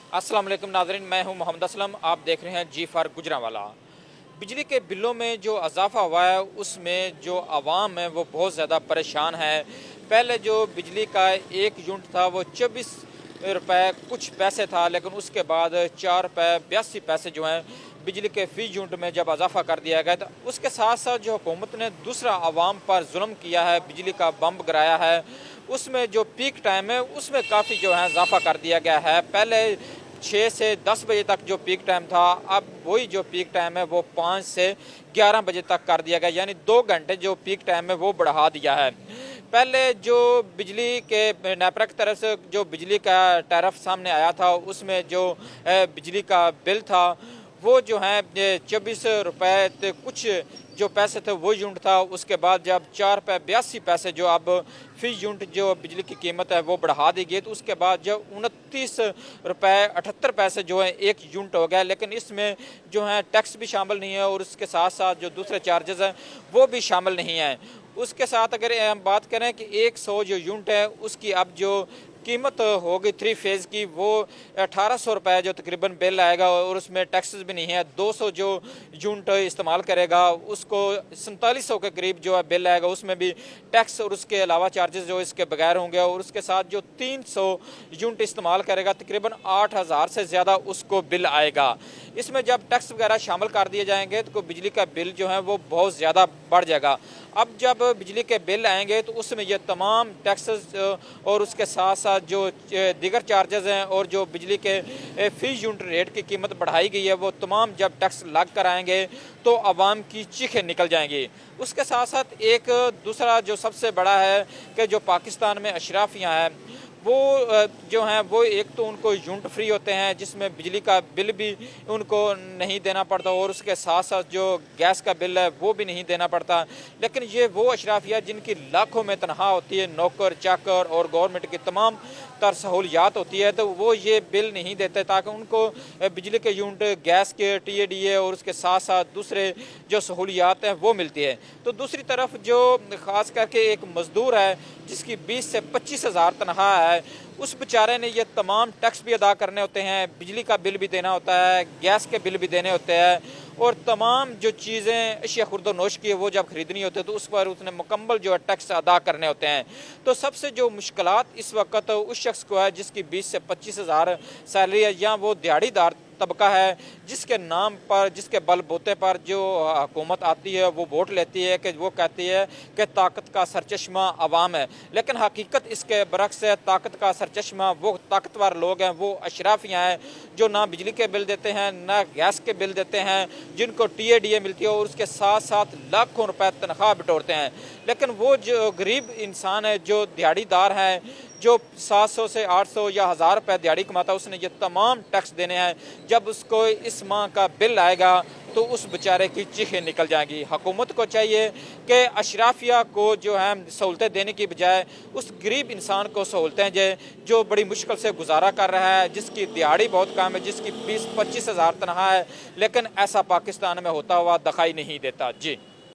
अस्सलाम वालेकुम नाज़रीन, मैं हूं मोहम्मद असलम। आप देख रहे हैं जी फॉर गुजरांवाला। बिजली के बिलों में जो इजाफा हुआ है उसमें जो आवाम है वो बहुत ज़्यादा परेशान है। पहले जो बिजली का एक यूनिट था वो 24 रुपए कुछ पैसे था, लेकिन उसके बाद 4 रुपए 82 पैसे जो हैं बिजली के फ़ी यूनिट में जब इजाफा कर दिया गया, तो उसके साथ साथ जो हुकूमत ने दूसरा आवाम पर जुल्म किया है, बिजली का बम गिराया है। उसमें जो पीक टाइम है उसमें काफ़ी जो है इजाफा कर दिया गया है। पहले 6 से 10 बजे तक जो पीक टाइम था, अब वही जो पीक टाइम है वो 5 से 11 बजे तक कर दिया गया, यानी 2 घंटे जो पीक टाइम है वो बढ़ा दिया है। पहले जो बिजली के नेपरा की तरफ से जो बिजली का टैरिफ सामने आया था उसमें जो बिजली का बिल था वो जो है 24 रुपए कुछ जो पैसे थे वो यूनिट था। उसके बाद जब 4 रुपए 82 पैसे जो अब फी यूनिट जो बिजली की कीमत है वो बढ़ा दी गई, तो उसके बाद जो 29 रुपए 78 पैसे जो है एक यूनिट हो गया। लेकिन इसमें जो है टैक्स भी शामिल नहीं है और उसके साथ साथ जो दूसरे चार्जेस हैं वो भी शामिल नहीं हैं। उसके साथ अगर हम बात करें कि 100 जो यूनिट है उसकी अब जो कीमत होगी 3 फेज़ की वो 1800 रुपये जो तकरीबन बिल आएगा, और उसमें टैक्सेस भी नहीं है। 200 जो यूनिट इस्तेमाल करेगा उसको 4700 के करीब जो है बिल आएगा, उसमें भी टैक्स और उसके अलावा चार्जेस जो इसके बगैर होंगे। और उसके साथ जो 300 यूनिट इस्तेमाल करेगा तकरीबन 8000 से ज़्यादा उसको बिल आएगा। इसमें जब टैक्स वगैरह शामिल कर दिए जाएंगे तो बिजली का बिल जो है वो बहुत ज़्यादा बढ़ जाएगा। अब जब बिजली के बिल आएंगे तो उसमें ये तमाम टैक्सेस और उसके साथ साथ जो दीगर चार्जेस हैं और जो बिजली के फ़ी यूनिट रेट की कीमत बढ़ाई गई है वो तमाम जब टैक्स लग कर आएंगे तो आवाम की चीखें निकल जाएंगी। उसके साथ साथ एक दूसरा जो सबसे बड़ा है कि जो पाकिस्तान में अशराफियाँ हैं वो जो हैं वो एक तो उनको यूनिट फ्री होते हैं जिसमें बिजली का बिल भी उनको नहीं देना पड़ता, और उसके साथ साथ जो गैस का बिल है वो भी नहीं देना पड़ता। लेकिन ये वो अशराफिया जिनकी लाखों में तनख्वाह होती है, नौकर चाकर और गवर्नमेंट की तमाम तर सहूलियात होती है, तो वो ये बिल नहीं देते ताकि उनको बिजली के यूनिट, गैस के TADA और उसके साथ साथ दूसरे जो सहूलियात हैं वो मिलती है। तो दूसरी तरफ जो ख़ास करके एक मज़दूर है जिसकी 20 से 25 हज़ार तनख्वाह है, उस बेचारे ने ये तमाम टैक्स भी अदा करने होते हैं, बिजली का बिल भी देना होता है, गैस के बिल भी देने होते हैं, और तमाम जो चीज़ें अशिया खुर्द नोश की है वो जब ख़रीदनी होती है तो उस पर उसने मुकम्मल जो है टैक्स अदा करने होते हैं। तो सबसे जो मुश्किलात इस वक्त उस शख्स को है जिसकी 20 से 25 हज़ार सैलरी है, या वो दिहाड़ीदार तबका है जिसके नाम पर, जिसके बलबूते पर जो हुकूमत आती है वो वोट लेती है कि वो कहती है कि ताकत का सरचश्मा अवाम है, लेकिन हकीकत इसके बरक्स है। ताकत का सरचश्मा वो ताकतवर लोग हैं, वो अशराफियाँ हैं जो ना बिजली के बिल देते हैं ना गैस के बिल देते हैं, जिनको TADA मिलती है और उसके साथ साथ लाखों रुपए तनख्वाह बटोरते हैं। लेकिन वो जो गरीब इंसान है, जो दिहाड़ीदार हैं, जो 700 से 800 या 1000 रुपये दिहाड़ी कमाता है, उसने ये तमाम टैक्स देने हैं। जब उसको इस माह का बिल आएगा तो उस बेचारे की चीखें निकल जाएंगी। हुकूमत को चाहिए कि अशराफिया को जो है सहूलतें देने की बजाय उस गरीब इंसान को सहूलतें दे जो बड़ी मुश्किल से गुजारा कर रहा है, जिसकी दिहाड़ी बहुत कम है, जिसकी 20-25 हज़ार तनख्वाह है, लेकिन ऐसा पाकिस्तान में होता हुआ दिखाई नहीं देता। जी।